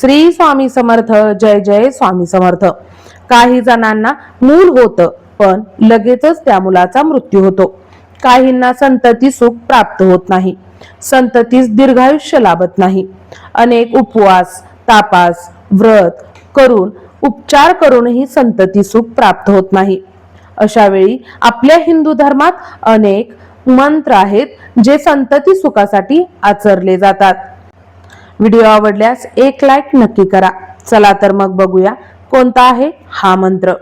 श्री स्वामी समर्थ. जय जय स्वामी समर्थ. काही जणांना मूल होतं पण लगेचच त्या मुलाचा मृत्यू होतो. काहींना संतती सुख प्राप्त होत नाही. संततीस दीर्घायुष्य लाभत नाही. अनेक उपवास, तापास, व्रत करून उपचार करूनही संतती सुख प्राप्त होत नाही. अशा वेळी आपल्या हिंदू धर्मात अनेक मंत्र आहेत जे संतती सुखासाठी आचरले जातात. व्हिडिओ आवडल्यास एक लाईक नक्की करा. चला तर मग बघूया कोणता आहे हा मंत्र.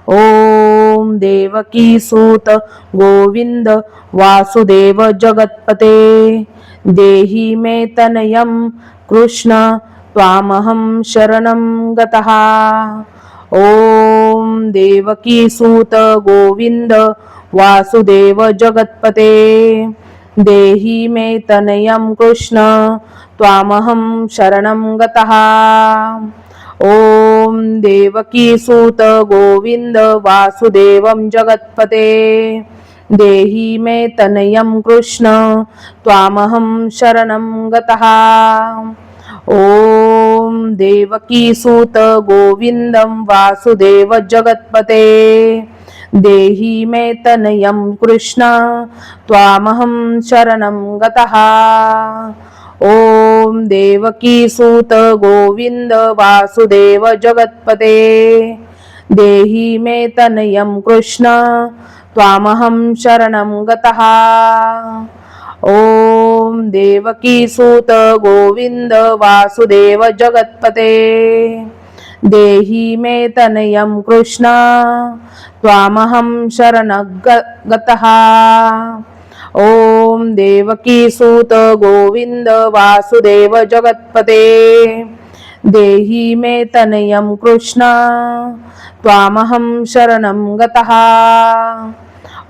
ओम देवकी सूत गोविंद वासुदेव जगतपते देही मे तनयम कृष्ण त्वामहं शरणं गतः. ओम देवकी सूत गोविंद वासुदेव जगतपते देही मे तनयं कृष्ण त्वामहं शरणं गतः. ओम देवकी सूत गोविंद वासुदेवं जगतपते देही मे तनयं कृष्ण त्वामहं शरणं गतः. ओम देवकी सूत गोविंदं वासुदेव जगतपते देही मे तनयं कृष्ण त्वामहं शरणं गतः. ओम देवकी सूत गोविंद वासुदेव जगतपते देही मे तनयं कृष्ण त्वामहं शरणं गतः. ओम देवकी सूत गोविंद वासुदेव जगतपते देही मे तनयं कृष्ण त्वामहं शरणं गतः. ओम देवकी सूत गोविंद वासुदेव जगतपते देही मे तनयं कृष्ण त्वामहं शरणं गतः.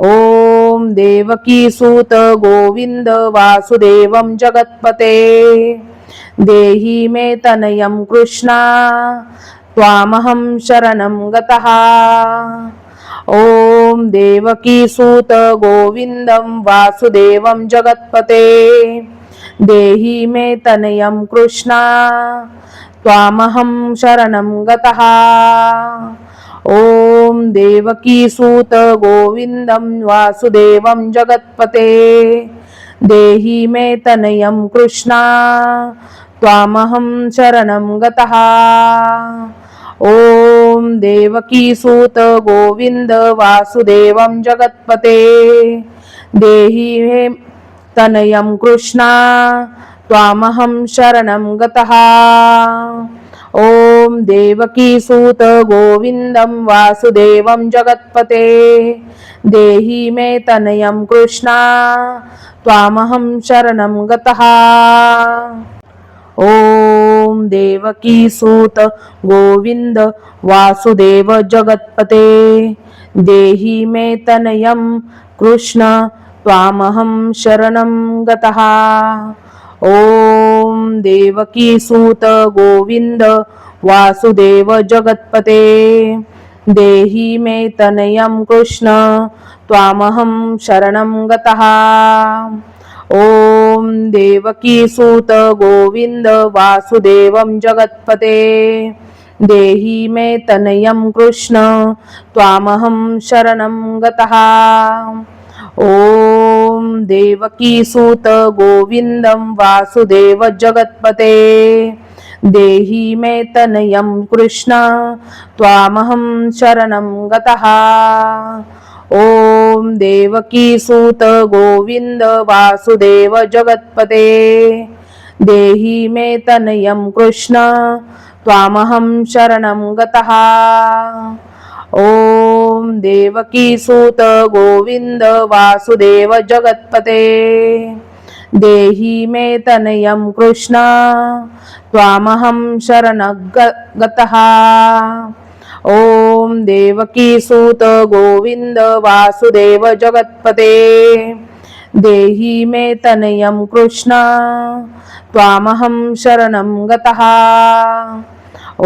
ओम देवकी सूत गोविंद वासुदेवं जगतपते देही मे तनयं कृष्ण त्वामहं शरणं गतः. ओम देवकी सूत गोविंदं वासुदेवं जगतपते देही मे तनयं कृष्ण त्वामहं शरणं गतः. ओम देवकी सूत गोविंदं वासुदेवं जगतपते देही मे तनयं कृष्ण त्वामहं शरणं गतः. ओम देवकी सूत गोविंद वासुदेवं जगतपते देही मे तनयं कृष्ण त्वामहं शरणं गतः. ओम देवकी सूत गोविंदं वासुदेवं जगतपते देही मे तनयं कृष्ण त्वामहं शरणं गतः. ओम देवकी सूत गोविंद वासुदेव जगतपते देही मे तनयं कृष्ण त्वामहं शरणं गतः. ओम देवकी सूत गोविंद वासुदेव जगतपते देही मे तनयं कृष्ण त्वामहं शरणं गतः. ओम देवकी सूत गोविंद वासुदेवं जगतपते देही मे तनयं कृष्ण त्वामहं शरणं गतः. ओम देवकी सूत गोविंदं वासुदेव जगतपते देही मे तनयं कृष्ण त्वामहं शरणं गतः. ओम देवकी सूत गोविंद वासुदेव जगतपते देही मे तनयं कृष्ण त्वामहं शरणं गतः. ओम देवकी सूत गोविंद वासुदेव जगतपते देही मे तनयं कृष्ण त्वामहं शरणं गतः. ओम देवकी सूत गोविंद वासुदेव जगतपते देही मे तनयं कृष्ण त्वामहं शरणं गतः.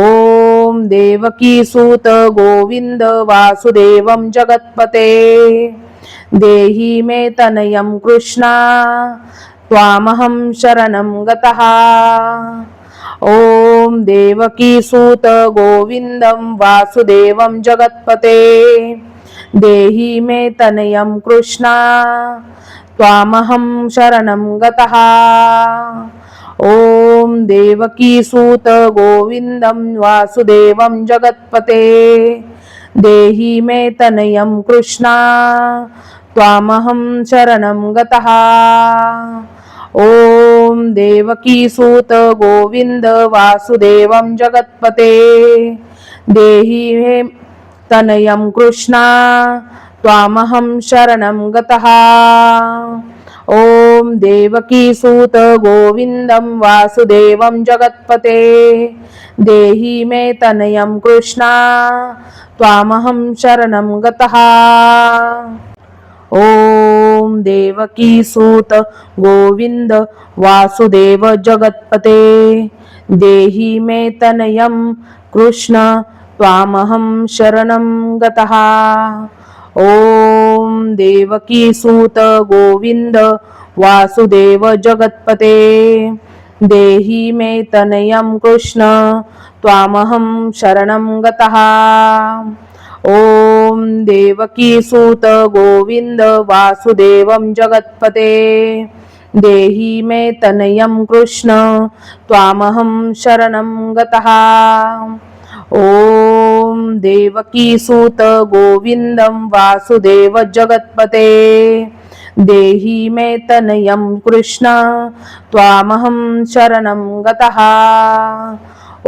ओम देवकी सूत गोविंद वासुदेवं जगतपते देही मे तनयं कृष्ण त्वामहं शरणं गतः. ॐ देवकीसूत गोविन्दं वासुदेवं जगत्पते देहि मे तनयं कृष्णा त्वामहं शरणं गतः। ॐ देवकीसूत गोविन्दं वासुदेवं जगत्पते देहि मे तनयं कृष्णा त्वामहं शरणं गतः। ॐ देवकीसूत गोविन्द वासुदेवं जगत्पते देहि मे तनयं कृष्णा त्वामहं शरणं गतः। ॐ देवकीसूत गोविन्दं वासुदेवं जगत्पते देहि मे तनयं कृष्णा त्वामहं शरणं गतः। ॐ देवकीसूत गोविन्द वासुदेव जगत्पते देहि मे तनयं कृष्ण त्वामहं शरणं गतः। ॐ देवकीसूत गोविन्द वासुदेव जगत्पते देहि मे तनयं कृष्ण त्वामहं शरणं गतः। ॐ देवकीसूत गोविन्द वासुदेवं जगत्पते देहि मे तनयं कृष्ण त्वामहं शरणं गतः। ॐ देवकीसूत गोविन्दं वासुदेव जगत्पते देहि मे तनयं कृष्ण त्वामहं शरणं गतः।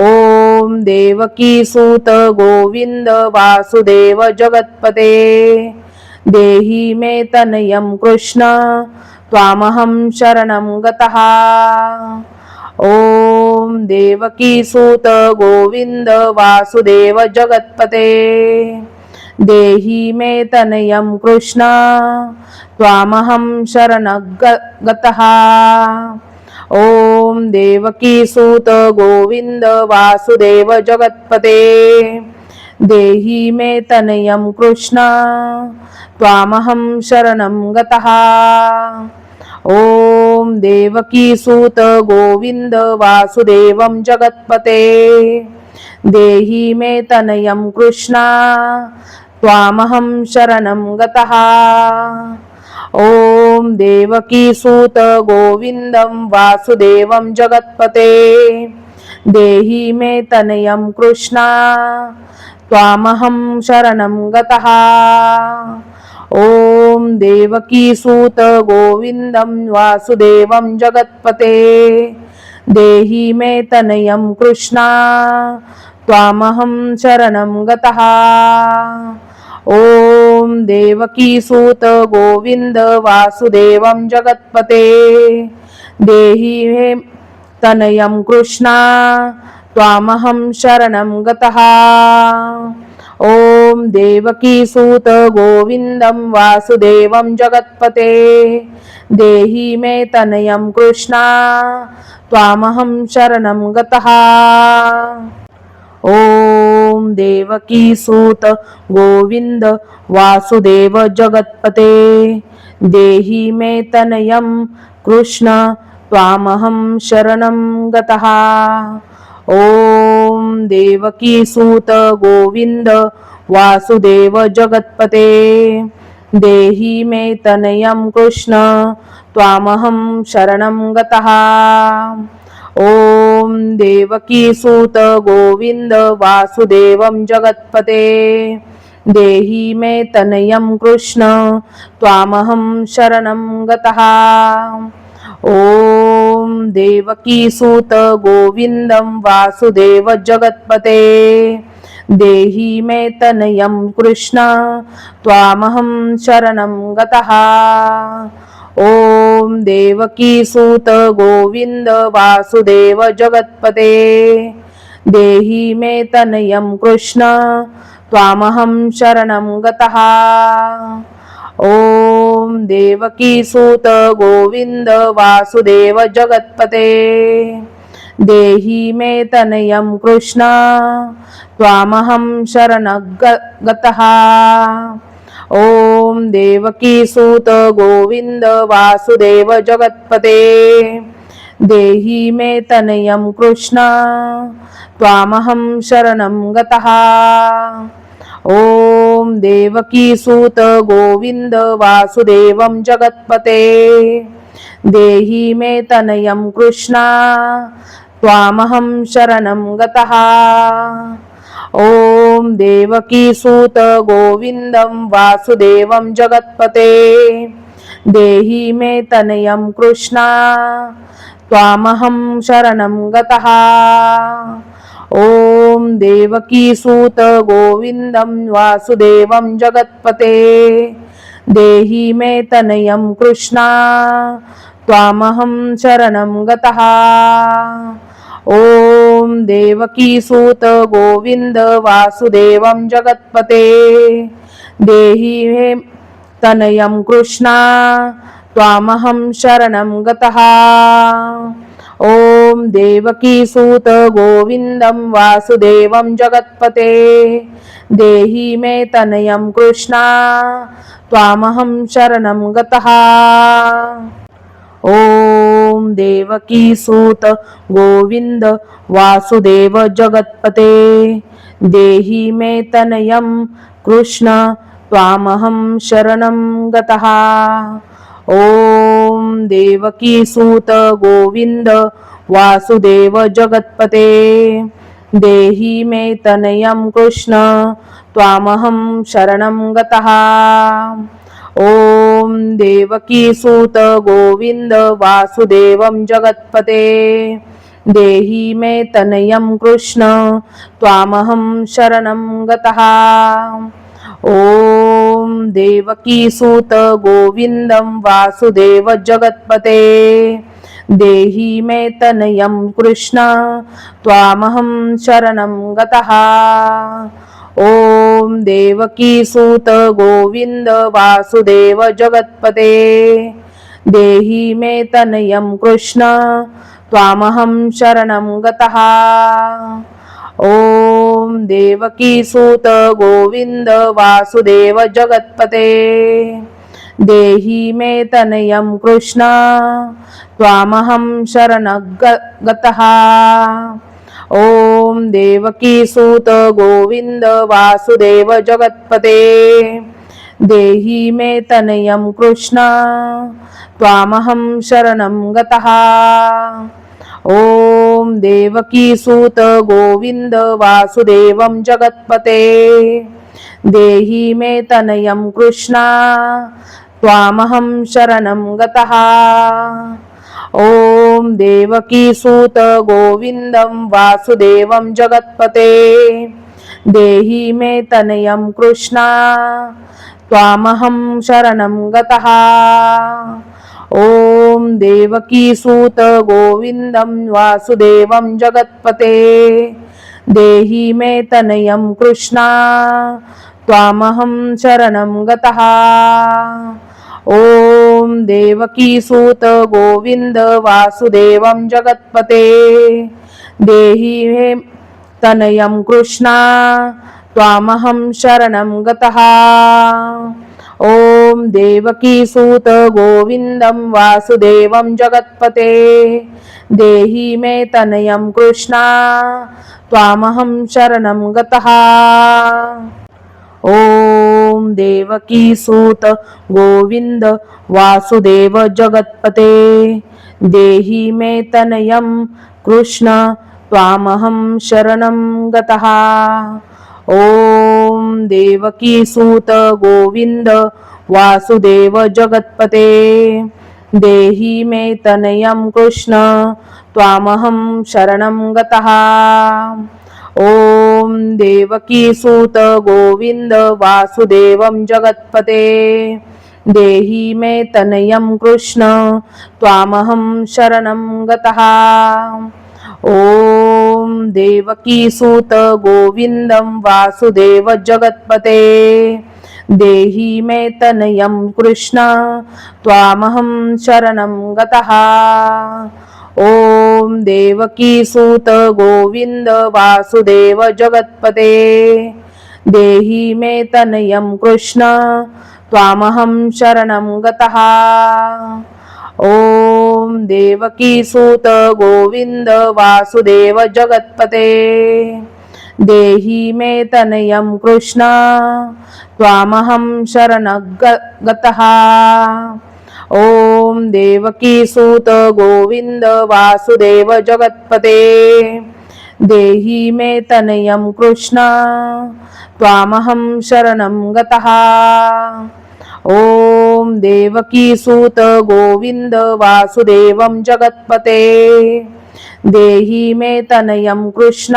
ॐ देवकीसूत गोविन्द वासुदेव जगत्पते देहि मे तनयं कृष्ण त्वामहं शरणं गतः। ॐ देवकीसूत गोविन्द वासुदेव जगत्पते देहि मे तनयं कृष्ण त्वामहं शरणं गतः। ॐ देवकीसूत गोविन्द वासुदेव जगत्पते देहि मे तनयं कृष्ण त्वामहं शरणं गतः। ॐ देवकीसूत गोविन्द वासुदेवं जगत्पते देहि मे तनयं कृष्ण त्वामहं शरणं गतः। ॐ देवकीसूत गोविन्दं वासुदेवं जगत्पते देहि मे तनयं कृष्ण त्वामहं शरणं गतः। ॐ देवकीसूत गोविन्दं वासुदेवं जगत्पते देहि मे तनयं कृष्ण त्वामहं शरणं गतः। ॐ देवकीसूत गोविन्द वासुदेवं जगत्पते देहि मे तनयं कृष्ण त्वामहं शरणं गतः। ॐ देवकीसूत गोविन्दं वासुदेवं जगत्पते देहि मे तनयं कृष्ण त्वामहं शरणं गतः। ॐ देवकीसूत गोविन्द वासुदेव जगत्पते देहि मे तनयं कृष्ण त्वामहं शरणं गतः। ॐ देवकीसूत गोविन्द वासुदेव जगत्पते देहि मे तनयं कृष्ण त्वामहं शरणं गतः। ॐ देवकीसूत गोविन्द वासुदेवं जगत्पते देहि मे तनयं कृष्ण त्वामहं शरणं गतः। ॐ देवकीसूत गोविन्दं वासुदेव जगत्पते देहि मे तनयं कृष्ण त्वामहं शरणं गतः। ॐ देवकीसूत गोविन्द वासुदेव जगत्पते देहि मे तनयं कृष्ण त्वामहं शरणं गतः। ॐ देवकीसूत गोविन्द वासुदेव जगत्पते देहि मे तनयं कृष्ण त्वामहं शरणं गतः। ॐ देवकीसूत गोविन्द वासुदेव जगत्पते देहि मे तनयं कृष्ण त्वामहं शरणं गतः। ओम देवकी सूत गोविंद वासुदेवं जगत्पते देहि मे तनयं कृष्ण त्वामहं शरणं गतः। ओम देवकी सूत गोविंदं वासुदेवं जगत्पते देहि मे तनयं कृष्ण त्वामहं शरणं गतः। ओम देवकी सूत गोविंदं वासुदेवं जगत्पते देहि मे तनयं कृष्ण त्वामहं शरणं गतः। ओम देवकी सूत गोविंद वासुदेवं जगत्पते देहि मे तनयं कृष्ण त्वामहं शरणं गतः। ओम देवकी सूत गोविंदं वासुदेवं जगत्पते देहि मे तनयं कृष्ण त्वामहं शरणं गतः। ओम देवकी सूत गोविंद वासुदेव जगत्पते देहि मे तनयं कृष्ण त्वामहं शरणं गतः। ओम देवकी सूत गोविंद वासुदेव जगत्पते देहि मे तनयं कृष्ण त्वामहं शरणं गतः। ओम देवकी सूत गोविंद वासुदेवं जगत्पते देहि मे तनयं कृष्ण त्वामहं शरणं गतः। ओम देवकी सूत गोविंदं वासुदेव जगत्पते देहि मे तनयं कृष्ण त्वामहं शरणं गतः। ओम देवकी सूत गोविंद वासुदेव जगत्पते देहि मे तनयं कृष्ण त्वामहं शरणं गतः। ओम देवकी सूत गोविंद वासुदेव जगत्पते देहि मे तनयं कृष्ण त्वामहं शरणं गतः। ओम देवकी सूत गोविंद वासुदेव जगत्पते देहि मे तनयं कृष्ण त्वामहं शरणं गतः। ओम देवकी सूत गोविंद वासुदेवं जगत्पते देहि मे तनयं कृष्ण त्वामहं शरणं गतः। ओम देवकी सूत गोविंदं वासुदेवं जगत्पते देहि मे तनयं कृष्ण त्वामहं शरणं गतः। ओम देवकी सूत गोविंदं वासुदेवं जगत्पते देहि मे तनयं कृष्ण त्वामहं शरणं गतः। ओम देवकी सूत गोविंद वासुदेवं जगत्पते देहि मे तनयं कृष्ण त्वामहं शरणं गतः। ओम देवकी सूत गोविंदं वासुदेवं जगत्पते देहि मे तनयं कृष्ण त्वामहं शरणं गतः। ओम देवकी सूत गोविंद वासुदेव जगत्पते देहि मे तनयं कृष्ण त्वामहं शरणं गतः। ओम देवकी सूत गोविंद वासुदेव जगत्पते देहि मे तनयं कृष्ण त्वामहं शरणं गतः। ओम देवकी सूत गोविंद वासुदेवं जगत्पते देहि मे तनयं कृष्ण त्वामहं शरणं गतः। ओम देवकी सूत गोविंदं वासुदेव जगत्पते देहि मे तनयं कृष्ण त्वामहं शरणं गतः। ओम देवकी सूत गोविंद वासुदेव जगत्पते देहि मे तनयं कृष्ण त्वामहं शरणं गतः। ओम देवकी सूत गोविंद वासुदेव जगत्पते देहि मे तनयं कृष्ण त्वामहं शरणगतः। ओम देवकी सूत गोविंद वासुदेव जगत्पते देहि मे तनयं कृष्ण त्वामहं शरणं गतः। ओम देवकी सूत गोविंद वासुदेवं जगत्पते देहि मे तनयं कृष्ण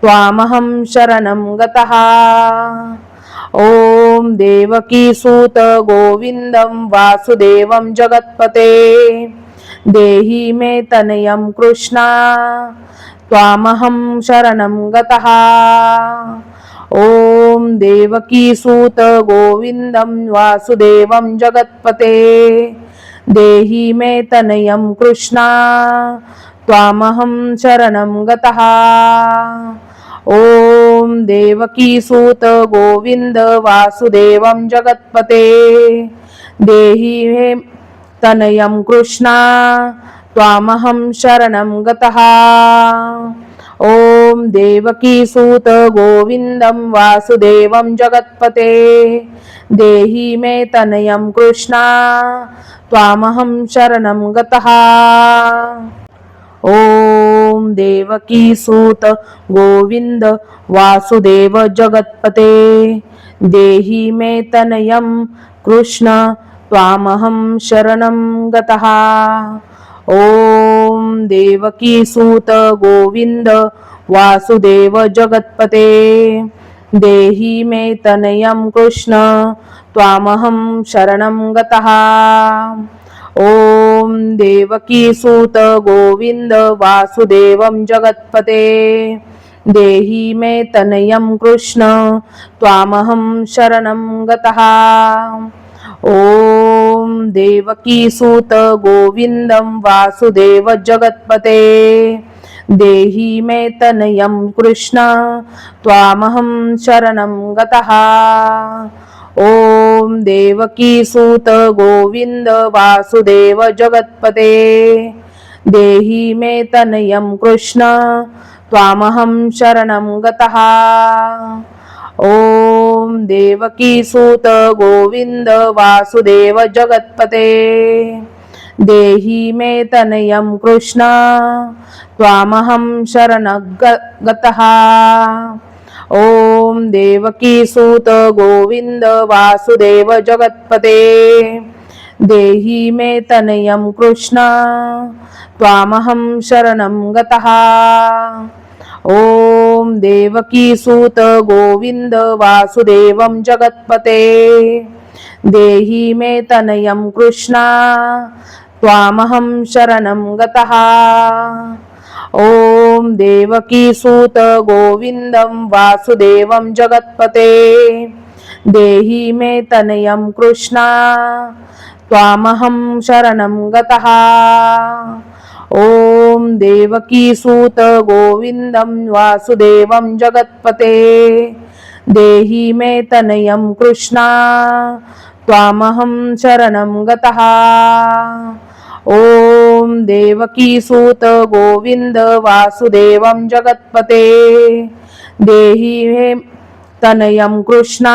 त्वामहं शरणं गतः। ओम देवकी सूत गोविंदं वासुदेवं जगत्पते देहि मे तनयं कृष्ण त्वामहं शरणं गतः। ओम देवकी सूत गोविंदं वासुदेवं जगत्पते देहि मे तनयं कृष्ण त्वामहं शरणं गतः। ओम देवकी सूत गोविंद वासुदेवं जगत्पते देहि मे तनयं कृष्ण त्वामहं शरणं गतः। ओम देवकी सूत गोविंदं वासुदेवं जगत्पते देहि मे तनयं कृष्ण त्वामहं शरणं गतः। ओम देवकी सूत गोविंद वासुदेव जगत्पते देहि मे तनयं कृष्ण त्वामहं शरणं गतः। ओम देवकी सूत गोविंद वासुदेव जगत्पते देहि मे तनयं कृष्ण त्वामहं शरणं गतः। ओम देवकी सूत गोविंद वासुदेवं जगत्पते देहि मे तनयं कृष्ण त्वामहं शरणं गतः। ओम देवकी सूत गोविंदं वासुदेव जगत्पते देहि मे तनयं कृष्ण त्वामहं शरणं गतः। ओम देवकी सूत गोविंद वासुदेव जगत्पते देहि मे तनयं कृष्ण त्वामहं शरणं गतः। ओम देवकी सूत गोविंद वासुदेव जगत्पते देहि मे तनयं कृष्ण त्वामहं शरणं गतः। ओम देवकी सूत गोविंद वासुदेव जगत्पते देहि मे तनयं कृष्ण त्वामहं शरणं गतः। ओम देवकी सूत गोविंद वासुदेवं जगत्पते देहि मे तनयं कृष्ण त्वामहं शरणं गतः। ओम देवकी सूत गोविंदं वासुदेवं जगत्पते देहि मे तनयं कृष्ण त्वामहं शरणं गतः। ओम देवकी सूत गोविंदं वासुदेवं जगत्पते देहि मे तनयं कृष्ण त्वामहं शरणं गतः। ओम देवकी सूत गोविंद वासुदेवं जगत्पते देहि मे तनयं कृष्ण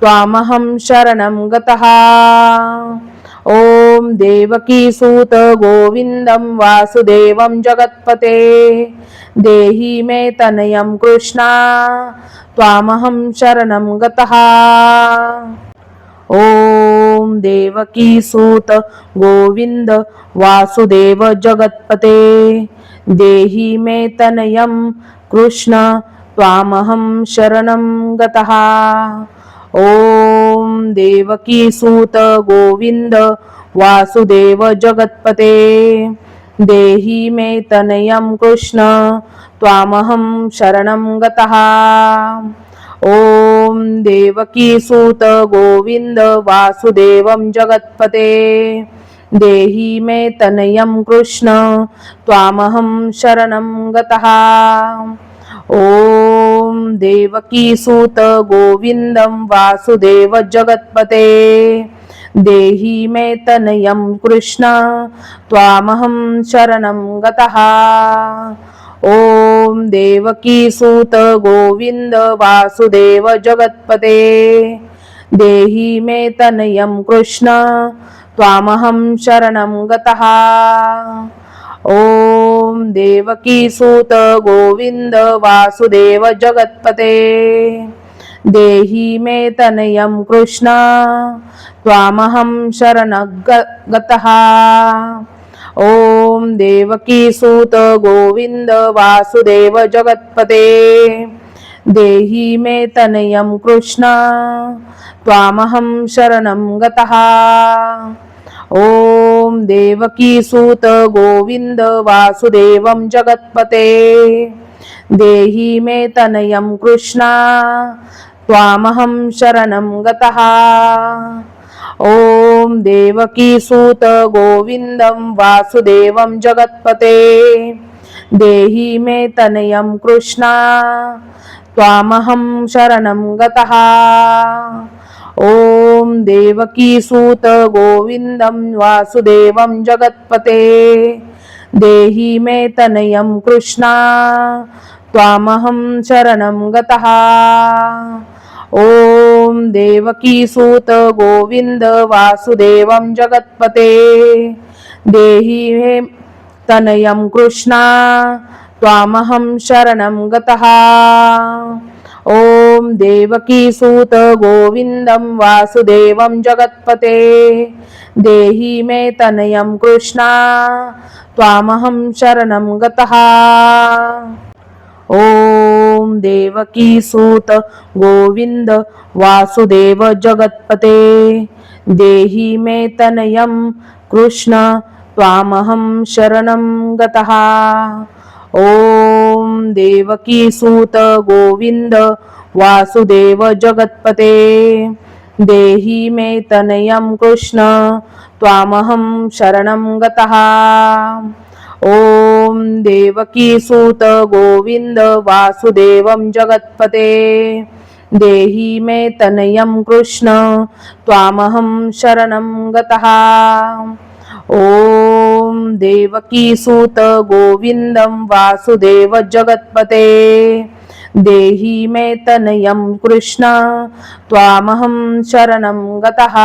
त्वामहं शरणं गतः। ओम देवकी सूत गोविंदं वासुदेवं जगत्पते देहि मे तनयं कृष्ण त्वामहं शरणं गतः। ओम देवकी सूत गोविंद वासुदेव जगत्पते देहि मे तनयं कृष्ण त्वामहं शरणं गतः। ओम देवकी सूत गोविंद वासुदेव जगत्पते देहि मे तनयं कृष्ण त्वामहं शरणं गतः। ओम देवकी सूत गोविंद वासुदेवं जगत्पते देहि मे तनयं कृष्ण त्वामहं शरणं गतः। ओम देवकी सूत गोविंदं वासुदेव जगत्पते देहि मे तनयं कृष्ण त्वामहं शरणं गतः। ओम देवकी सूत गोविंद वासुदेव जगत्पते देहि मे तनयं कृष्ण त्वामहं शरणं गतः। ओम देवकी सूत गोविंद वासुदेव जगत्पते देहि मे तनयं कृष्ण त्वामहं शरणं गतः। ओम देवकी सूत गोविंद वासुदेव जगत्पते देहि मे तनयं कृष्ण त्वामहं शरणं गतः। ओम देवकी सूत गोविंद वासुदेवं जगत्पते देहि मे तनयं कृष्ण त्वामहं शरणं गतः। ओम देवकी सूत गोविंदं वासुदेवं जगत्पते देहि मे तनयं कृष्ण त्वामहं शरणं गतः। ओम देवकी सूत गोविंदं वासुदेवं जगत्पते देहि मे तनयं कृष्ण त्वामहं शरणं गतः। ओम देवकी सूत गोविंद वासुदेवं जगत्पते देहि मे तनयं कृष्ण त्वामहं शरणं गतः। ओम देवकी सूत गोविंदं वासुदेवं जगत्पते देहि मे तनयं कृष्ण त्वामहं शरणं गतः। ओम देवकी सूत गोविंद वासुदेव जगत्पते देहि मे तनयं कृष्ण त्वामहं शरणं गतः। ओम देवकी सूत गोविंद वासुदेव जगत्पते देहि मे तनयं कृष्ण त्वामहं शरणं गतः। ओम देवकी सूत गोविंद वासुदेवं जगत्पते देहि मे तनयं कृष्ण त्वामहं शरणं गतः। ओम देवकी सूत गोविंदं वासुदेव जगत्पते देहि मे तनयं कृष्ण त्वामहं शरणं गतः।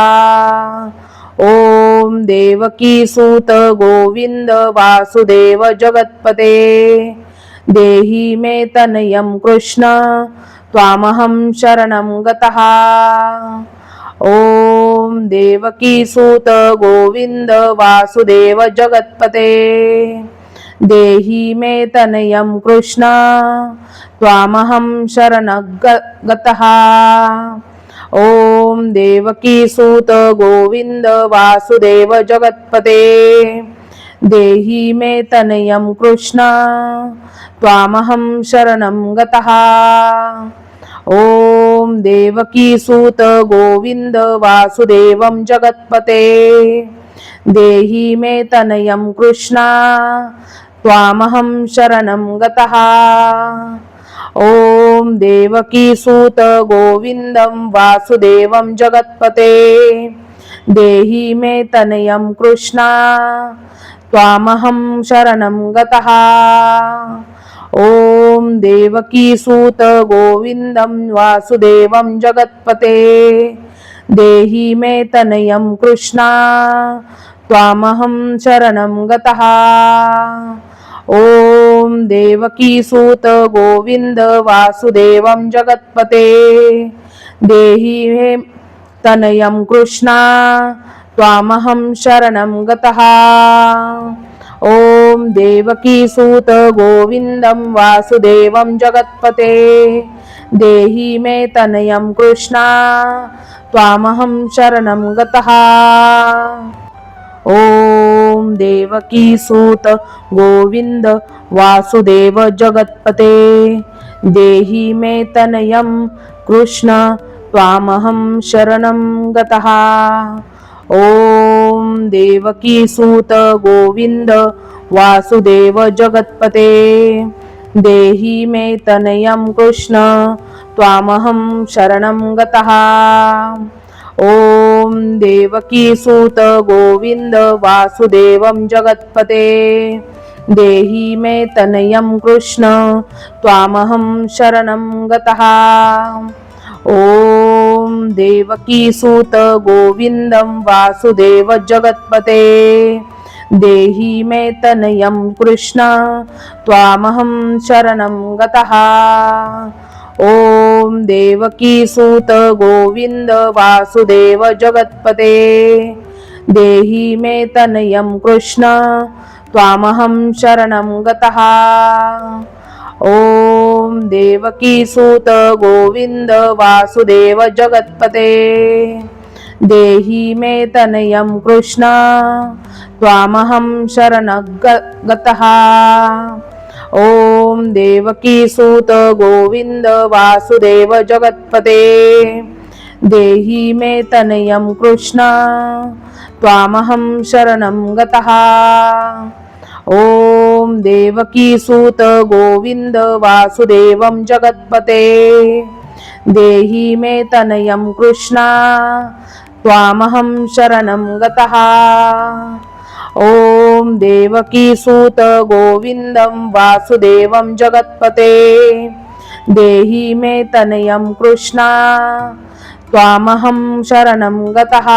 ओम देवकी सूत गोविंद वासुदेव जगत्पते देहि मे तनयं कृष्ण त्वामहं शरणं गतः। ओम देवकी सूत गोविंद वासुदेव जगत्पते देहि मे तनयं कृष्ण त्वामहं शरणं गतः। ओम देवकी सूत गोविंद वासुदेव जगत्पते देहि मे तनयं कृष्ण त्वामहं शरणं गतः। ओम देवकी सूत गोविंद वासुदेवं जगत्पते देहि मे तनयं कृष्ण त्वामहं शरणं गतः। ओम देवकी सूत गोविंदं वासुदेवं जगत्पते देहि मे तनयं कृष्ण त्वामहं शरणं गतः। ओम देवकी सूत गोविंदं वासुदेवं जगत्पते देहि मे तनयं कृष्ण त्वामहं शरणं गतः। ओम देवकी सूत गोविंद वासुदेवं जगत्पते देहि मे तनयं कृष्ण त्वामहं शरणं गतः। ओम देवकी सूत गोविंदं वासुदेवं जगत्पते देहि मे तनयं कृष्ण त्वामहं शरणं गतः। ओम देवकी सूत गोविंद वासुदेव जगत्पते देहि मे तनयं कृष्ण त्वामहं शरणं गतः। ओम देवकी सूत गोविंद वासुदेव जगत्पते देहि मे तनयं कृष्ण त्वामहं शरणं गतः। ॐ देवकीसूत गोविन्द वासुदेवं जगत्पते देहि मे तनयं कृष्ण त्वामहं शरणं गतः। ॐ देवकीसूत गोविन्दं वासुदेव जगत्पते देहि मे तनयं कृष्ण त्वामहं शरणं गतः। ॐ देवकीसूत गोविन्द वासुदेव जगत्पते देहि मे तनयं कृष्ण त्वामहं शरणं गतः। ॐ देवकीसूत गोविन्द वासुदेव जगत्पते देहि मे तनयं कृष्ण त्वामहं शरणं गतः। ॐ देवकीसूत गोविन्द वासुदेव जगत्पते देहि मे तनयं कृष्ण त्वामहं शरणं गतः। ॐ देवकीसूत गोविन्द वासुदेवं जगत्पते देहि मे तनयं कृष्ण त्वामहं शरणं गतः। ॐ देवकीसूत गोविन्दं वासुदेवं जगत्पते देहि मे तनयं कृष्ण त्वामहं शरणं गतः।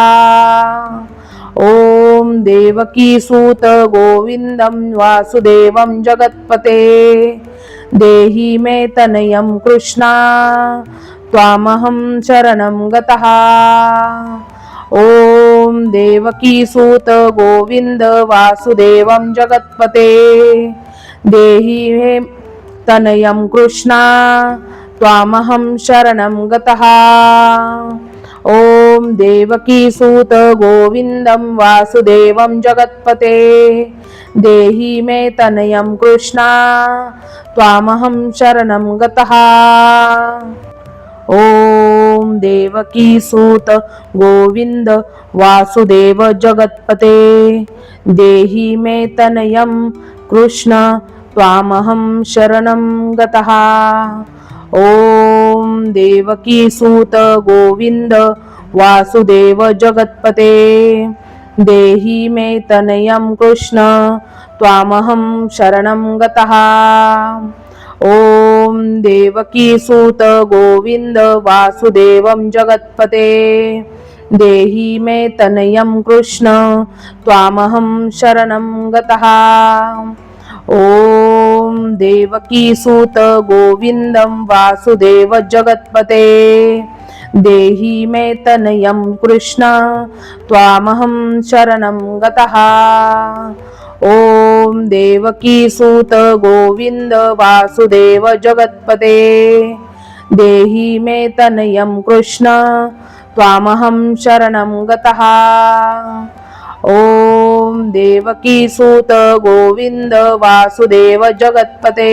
ॐ देवकीसूत गोविन्दं वासुदेवं जगत्पते देहि मे तनयं कृष्ण त्वामहं शरणं गतः। ॐ देवकीसूत गोविन्द वासुदेवं जगत्पते देहि मे तनयं कृष्ण त्वामहं शरणं गतः। ॐ देवकीसूत गोविन्दं वासुदेवं जगत्पते देहि मे तनयं कृष्ण त्वामहं शरणं गतः। ॐ देवकीसूत गोविन्द वासुदेव जगत्पते देहि मे तनयं कृष्ण त्वामहं शरणं गतः। ॐ देवकीसूत गोविन्द वासुदेव जगत्पते देहि मे तनयं कृष्ण त्वामहं शरणं गतः। ॐ देवकीसूत गोविन्द वासुदेवं जगत्पते देहि मे तनयं कृष्ण त्वामहं शरणं गतः। ॐ देवकीसूत गोविन्दं वासुदेव जगत्पते देहि मे तनयं कृष्ण त्वामहं शरणं गतः। ॐ देवकीसूत गोविन्द वासुदेव जगत्पते देहि मे तनयं कृष्ण त्वामहं शरणं गतः। ॐ देवकीसूत गोविन्द वासुदेव जगत्पते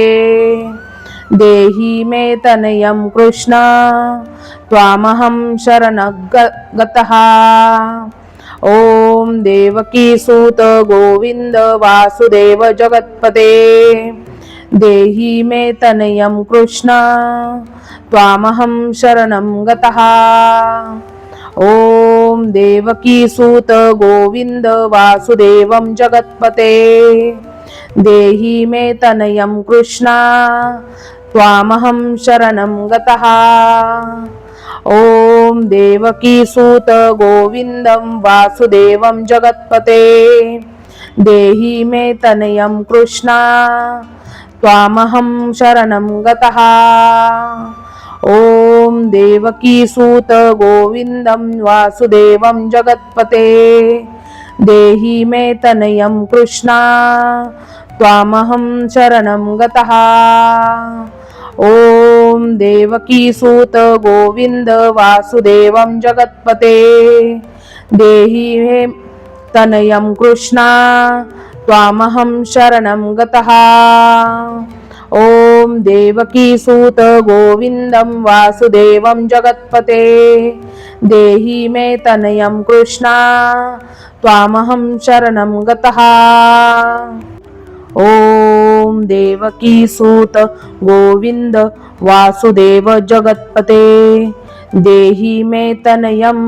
देहि मे तनयं कृष्ण त्वामहं शरणं गतः। ॐ देवकीसूत गोविन्द वासुदेव जगत्पते देहि मे तनयं कृष्ण त्वामहं शरणं गतः। ॐ देवकीसूत गोविन्द वासुदेवं जगत्पते देहि मे तनयं कृष्ण त्वामहं शरणं गतः। ॐ देवकीसूत गोविन्दं वासुदेवं जगत्पते देहि मे तनयं कृष्ण त्वामहं शरणं गतः। ॐ देवकीसूत गोविन्दं वासुदेवं जगत्पते देहि मे तनयं कृष्ण त्वामहं शरणं गतः। ॐ देवकीसूत गोविन्द वासुदेवं जगत्पते देहि मे तनयं कृष्ण त्वामहं शरणं गतः। ॐ देवकीसूत गोविन्दं वासुदेवं जगत्पते देहि मे तनयं कृष्ण त्वामहं शरणं गतः। ॐ देवकीसूत गोविन्द वासुदेव जगत्पते देहि मे तनयं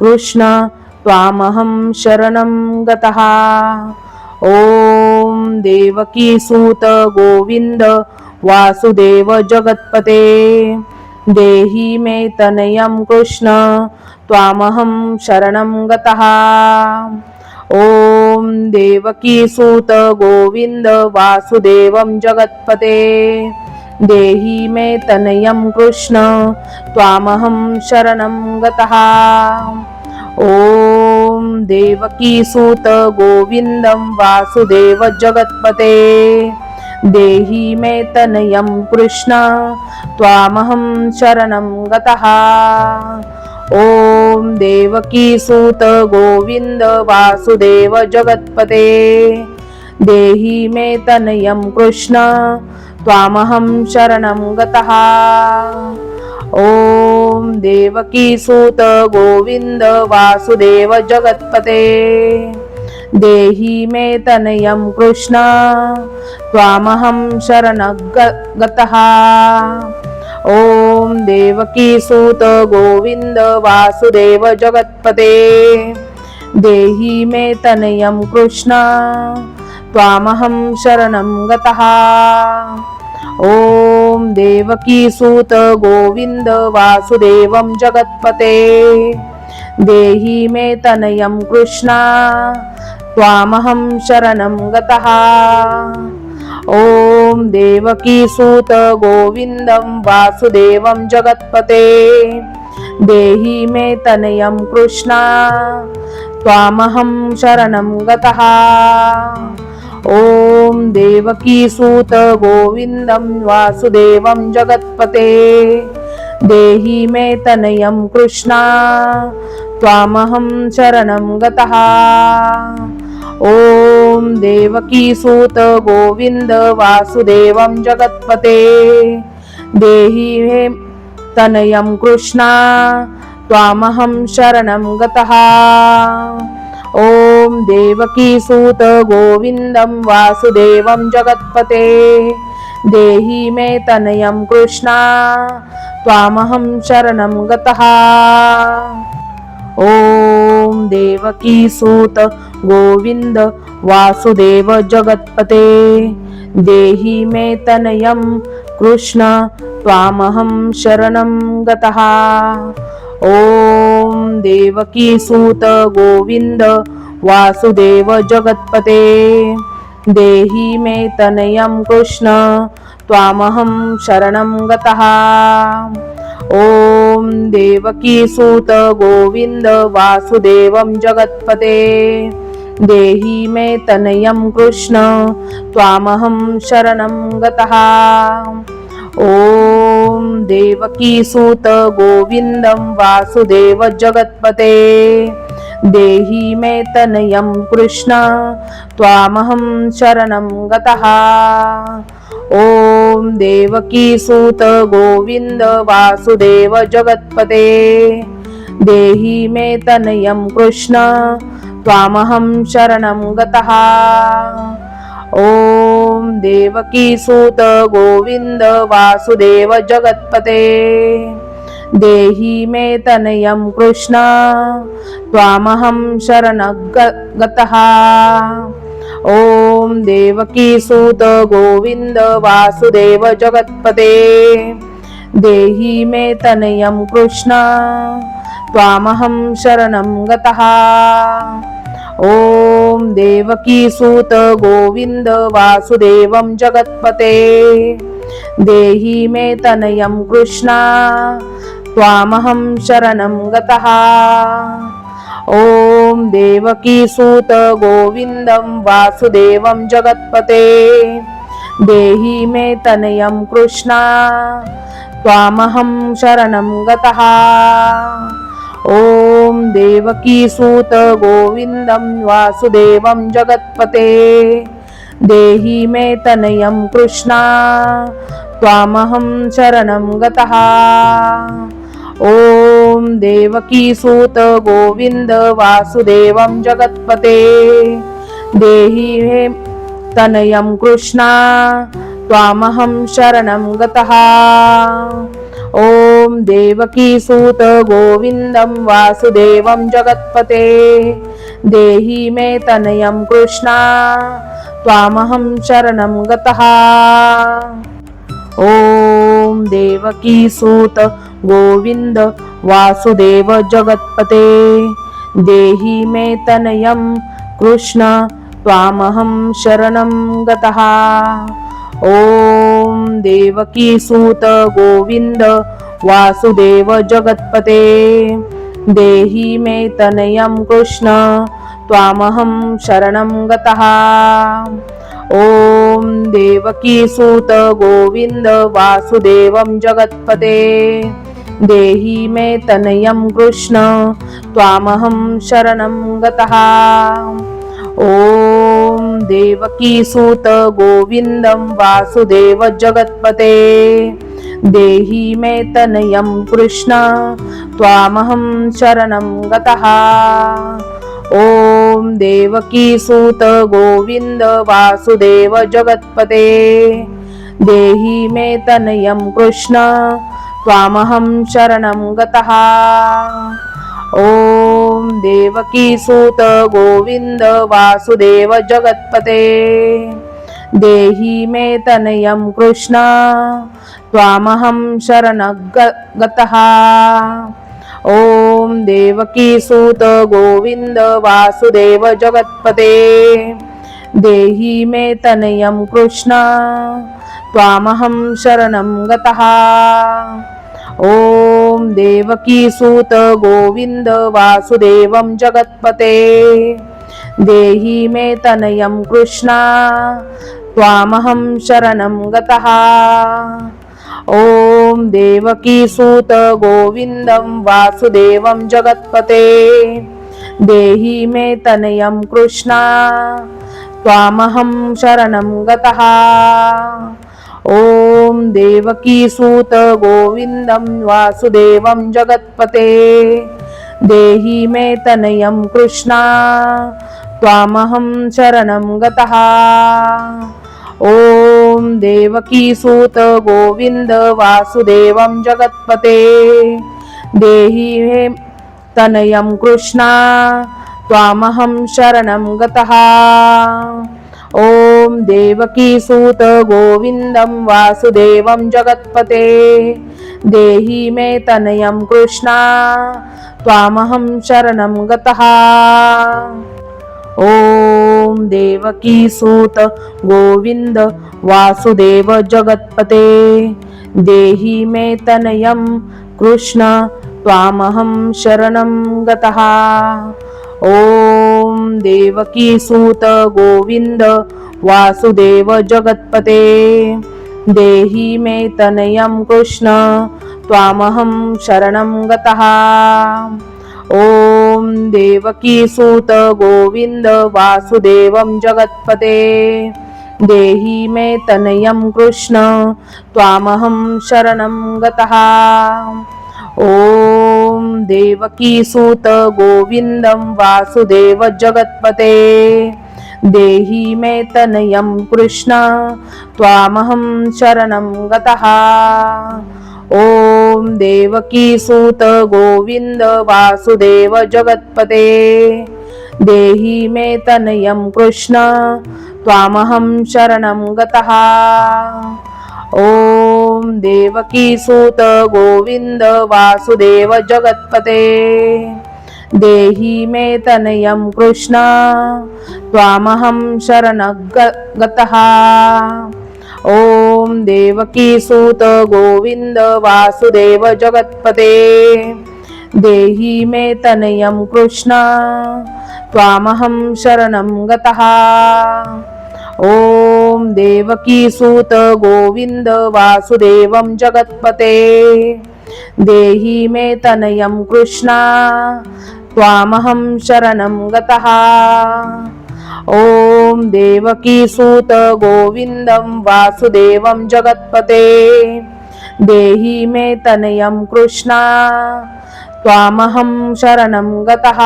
कृष्ण त्वामहं शरणं गतः। ॐ देवकीसूत गोविन्द वासुदेव जगत्पते देहि मे तनयं कृष्ण त्वामहं शरणं गतः। ॐ देवकीसूत गोविन्द वासुदेवं जगत्पते देहि मे तनयं कृष्ण त्वामहं शरणं गतः। ॐ देवकीसूत गोविन्दं वासुदेव जगत्पते देहि मे तनयं कृष्ण त्वामहं शरणं गतः। ॐ देवकीसूत गोविन्द वासुदेव जगत्पते देहि मे तनयं कृष्ण त्वामहं शरणं गतः। ॐ देवकीसूत गोविन्द वासुदेव जगत्पते देहि मे तनयं कृष्ण त्वामहं शरणं गतः। ॐ देवकीसूत गोविन्द वासुदेव जगत्पते देहि मे तनयं कृष्ण त्वामहं शरणं गतः। ॐ देवकीसूत गोविन्द वासुदेवं जगत्पते देहि मे तनयं कृष्ण त्वामहं शरणं गतः। ॐ देवकीसूत गोविन्दं वासुदेवं जगत्पते देहि मे तनयं कृष्ण त्वामहं शरणं गतः। ॐ देवकीसूत गोविन्दं वासुदेवं जगत्पते देहि मे तनयं कृष्ण त्वामहं शरणं गतः। ॐ देवकीसूत गोविन्द वासुदेवं जगत्पते देहि मे तनयं कृष्ण त्वामहं शरणं गतः। ॐ देवकीसूत गोविन्दं वासुदेवं जगत्पते देहि मे तनयं कृष्ण त्वामहं शरणं गतः। ॐ देवकीसूत गोविन्द वासुदेव जगत्पते देहि मे तनयं कृष्ण त्वामहं शरणं गतः। ॐ देवकीसूत गोविन्द वासुदेव जगत्पते देहि मे तनयं कृष्ण त्वामहं शरणं गतः। ॐ देवकीसूत गोविन्द वासुदेवं जगत्पते देहि मे तनयं कृष्ण त्वामहं शरणं गतः। ॐ देवकीसूत गोविन्दं वासुदेव जगत्पते देहि मे तनयं कृष्ण त्वामहं शरणं गतः। ॐ देवकीसूत गोविन्द वासुदेव जगत्पते देहि मे तनयं कृष्ण त्वामहं शरणं गतः। ॐ देवकीसूत गोविन्द वासुदेव जगत्पते देहि मे तनयं कृष्ण त्वामहं शरणं गतः। ॐ देवकीसूत गोविन्द वासुदेव जगत्पते देहि मे तनयं कृष्ण त्वामहं शरणं गतः। ॐ देवकीसूत गोविन्द वासुदेवं जगत्पते देहि मे तनयं कृष्ण त्वामहं शरणं गतः। ॐ देवकीसूत गोविन्दं वासुदेवं जगत्पते देहि मे तनयं कृष्ण त्वामहं शरणं गतः। ॐ देवकीसूत गोविन्दं वासुदेवं जगत्पते देहि मे तनयं कृष्ण त्वामहं शरणं गतः। ॐ देवकीसूत गोविन्द वासुदेवं जगत्पते देहि मे तनयं कृष्ण त्वामहं शरणं गतः। ॐ देवकीसूत गोविन्दं वासुदेवं जगत्पते देहि मे तनयं कृष्णा त्वामहं शरणं गतः। ॐ देवकीसूत गोविन्द वासुदेव जगत्पते देहि मे तनयं कृष्ण त्वामहं शरणं गतः। ॐ देवकीसूत गोविन्द वासुदेव जगत्पते देहि मे तनयं कृष्ण त्वामहं शरणं गतः। ॐ देवकीसूत गोविन्द वासुदेवं जगत्पते देहि मे तनयं कृष्ण त्वामहं शरणं गतः। ॐ देवकीसूत गोविन्दं वासुदेव जगत्पते देहि मे तनयं कृष्ण त्वामहं शरणं गतः। ॐ देवकीसूत गोविन्द वासुदेव जगत्पते देहि मे तनयं कृष्ण त्वामहं शरणं गतः। ॐ देवकीसूत गोविन्द वासुदेव जगत्पते देहि मे तनयं कृष्ण त्वामहं शरणं गतः। ॐ देवकीसूत गोविन्द वासुदेव जगत्पते देहि मे तनयं कृष्ण त्वामहं शरणं गतः। ॐ देवकीसूत गोविन्द वासुदेवं जगत्पते देहि मे तनयं कृष्ण त्वामहं शरणं गतः। ॐ देवकीसूत गोविन्दं वासुदेवं जगत्पते देहि मे तनयं कृष्ण त्वामहं शरणं गतः। ॐ देवकीसूत गोविन्दं वासुदेवं जगत्पते देहि मे तनयं कृष्ण त्वामहं शरणं गतः। ॐ देवकीसूत गोविन्द वासुदेवं जगत्पते देहि मे तनयं कृष्ण त्वामहं शरणं गतः। ॐ देवकीसूत गोविन्दं वासुदेवं जगत्पते देहि मे तनयं कृष्ण त्वामहं शरणं गतः। ॐ देवकीसूत गोविन्द वासुदेव जगत्पते देहि मे तनयं कृष्ण त्वामहं शरणं गतः। ॐ देवकीसूत गोविन्द वासुदेव जगत्पते देहि मे तनयं कृष्ण त्वामहं शरणं गतः। ॐ देवकीसूत गोविन्द वासुदेवं जगत्पते देहि मे तनयं कृष्ण त्वामहं शरणं गतः। ॐ देवकीसूत गोविन्दं वासुदेव जगत्पते देहि मे तनयं कृष्ण त्वामहं शरणं गतः। ॐ देवकीसूत गोविन्द वासुदेव जगत्पते देहि मे तनयं कृष्ण त्वामहं शरणं गतः। ॐ देवकीसूत गोविन्द वासुदेव जगत्पते देहि मे तनयं कृष्ण त्वामहं शरणं गतः। ॐ देवकीसूत गोविन्द वासुदेव जगत्पते देहि मे तनयं कृष्ण त्वामहं शरणं गतः। ॐ देवकीसूत गोविन्द वासुदेवं जगत्पते देहि मे तनयं कृष्ण त्वामहं शरणं गतः। ॐ देवकीसूत गोविन्दं वासुदेवं जगत्पते देहि मे तनयं कृष्ण त्वामहं शरणं गतः।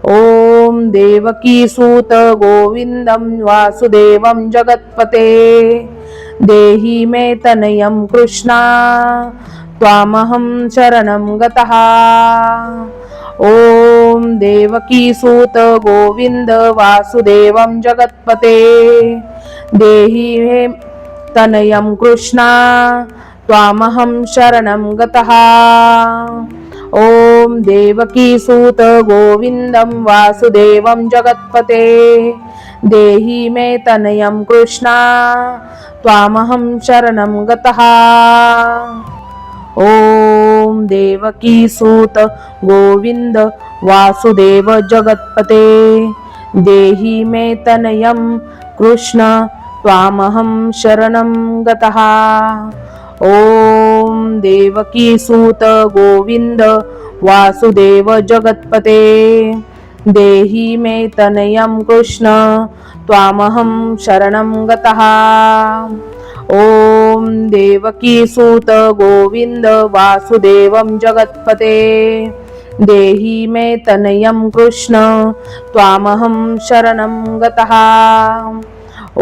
ॐ देवकीसूत गोविन्दं वासुदेवं जगत्पते देहि मे तनयं कृष्णा त्वामहं शरणं गतः। ॐ देवकीसूत गोविन्द वासुदेवं जगत्पते देहि मे तनयं कृष्णा त्वामहं शरणं गतः। ॐ देवकीसूत गोविन्दं वासुदेवं जगत्पते देहि मे तनयं कृष्णा त्वामहं शरणं गतः। ॐ देवकीसूत गोविन्द वासुदेव जगत्पते देहि मे तनयं कृष्ण त्वामहं शरणं गतः। ॐ देवकीसूत गोविन्द वासुदेव जगत्पते देहि मे तनयं कृष्ण त्वामहं शरणं गतः। ॐ देवकीसूत गोविन्द वासुदेवं जगत्पते देहि मे तनयं कृष्ण त्वामहं शरणं गतः।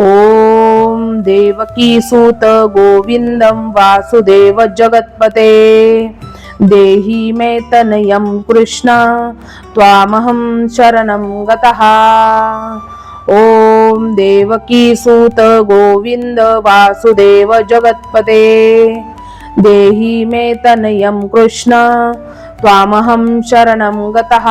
ॐ देवकीसूत गोविन्दं वासुदेव जगत्पते देहि मे तनयं कृष्ण त्वामहं शरणं गतः। ॐ देवकीसूत गोविन्द वासुदेव जगत्पते देहि मे तनयं कृष्ण त्वामहं शरणं गतः।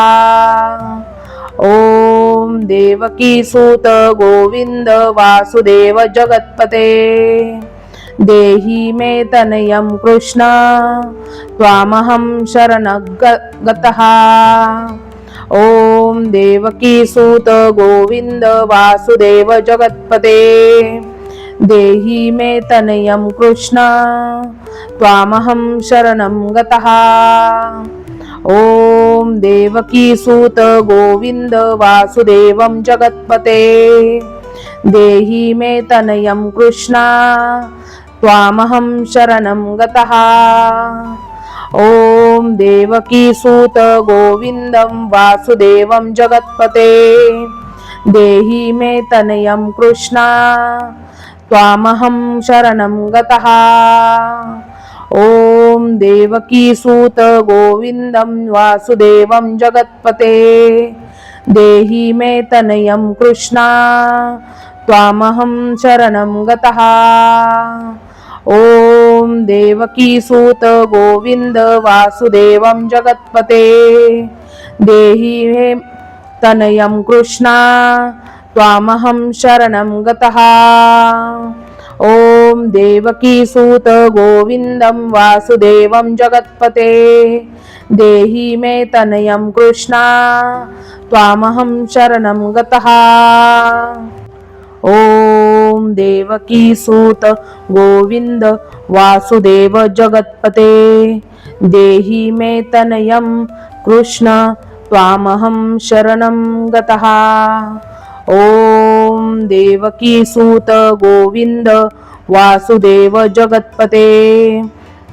ॐ देवकीसूत गोविन्द वासुदेव जगत्पते देहि मे तनयं कृष्ण त्वामहं शरणं गतः। ॐ देवकीसूत गोविन्द वासुदेव जगत्पते देहि मे तनयं कृष्ण त्वामहं शरणं गतः। ॐ देवकीसूत गोविन्द वासुदेवं जगत्पते देहि मे तनयं कृष्ण त्वामहं शरणं गतः। ॐ देवकीसूत गोविन्दं वासुदेवं जगत्पते देहि मे तनयं कृष्ण त्वामहं शरणं गतः। ॐ देवकीसूत गोविन्दं वासुदेवं जगत्पते देहि मे तनयं कृष्ण त्वामहं शरणं गतः। ॐ देवकीसूत गोविन्द वासुदेवं जगत्पते देहि मे तनयं कृष्ण त्वामहं शरणं गतः। ॐ देवकीसूत गोविन्दं वासुदेवं जगत्पते देहि मे तनयं कृष्ण त्वामहं शरणं गतः। ॐ देवकीसूत गोविन्द वासुदेव जगत्पते देहि मे तनयं कृष्ण त्वामहं शरणं गतः। ॐ देवकीसूत गोविन्द वासुदेव जगत्पते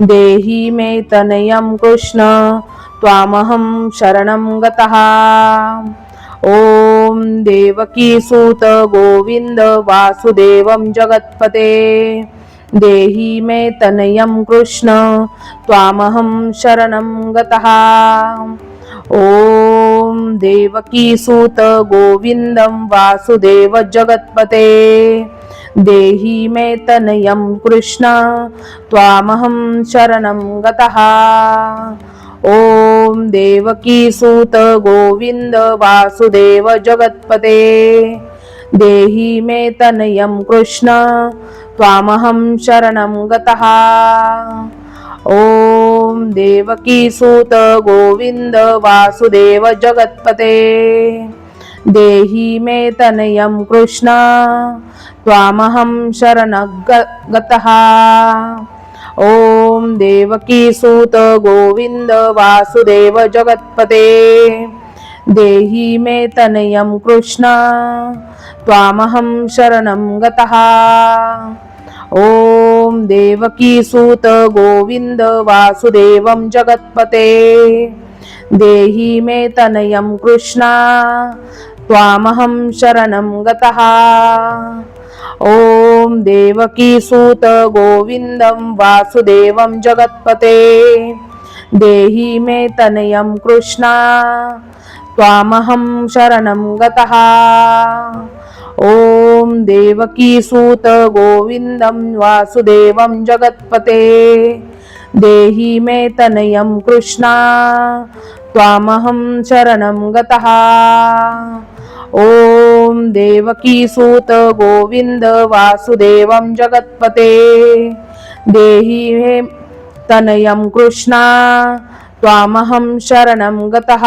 देहि मे तनयं कृष्ण त्वामहं शरणं गतः। ॐ देवकीसूत गोविन्द वासुदेवं जगत्पते देहि मे तनयं कृष्ण त्वामहं शरणं गतः। ॐ देवकीसूत गोविन्दं वासुदेव जगत्पते देहि मे तनयं कृष्ण त्वामहं शरणं गतः। ॐ देवकीसूत गोविन्द वासुदेव जगत्पते देहि मे तनयं कृष्ण त्वामहं शरणं गतः। ॐ देवकीसूत गोविन्द वासुदेव जगत्पते देहि मे तनयं कृष्ण त्वामहं शरणं गतः। ॐ देवकीसूत गोविन्द वासुदेव जगत्पते देहि मे तनयं कृष्ण त्वामहं शरणं गतः। ॐ देवकीसूत गोविन्द वासुदेवं जगत्पते देहि मे तनयं कृष्ण त्वामहं शरणं गतः। ॐ देवकीसूत गोविन्दं वासुदेवं जगत्पते देहि मे तनयं कृष्णा त्वामहं शरणं गतः। ॐ देवकीसूत गोविन्दं वासुदेवं जगत्पते देहि मे तनयं कृष्णा त्वामहं शरणं गतः। ॐ देवकीसूत गोविन्द वासुदेवं जगत्पते देहि मे तनयं कृष्णा त्वामहं शरणं गतः।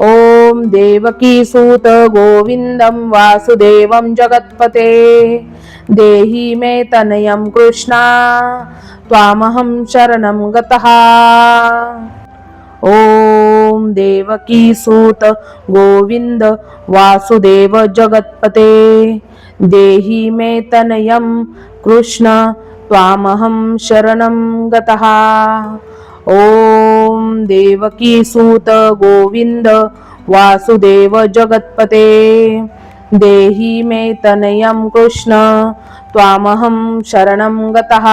ॐ देवकीसूत गोविन्दं वासुदेवं जगत्पते देहि मे तनयं कृष्णा त्वामहं शरणं गतः। ॐ देवकीसूत गोविन्द वासुदेव जगत्पते देहि मे तनयं कृष्ण त्वामहं शरणं गतः। ॐ देवकीसूत गोविन्द वासुदेव जगत्पते देहि मे तनयं कृष्ण त्वामहं शरणं गतः।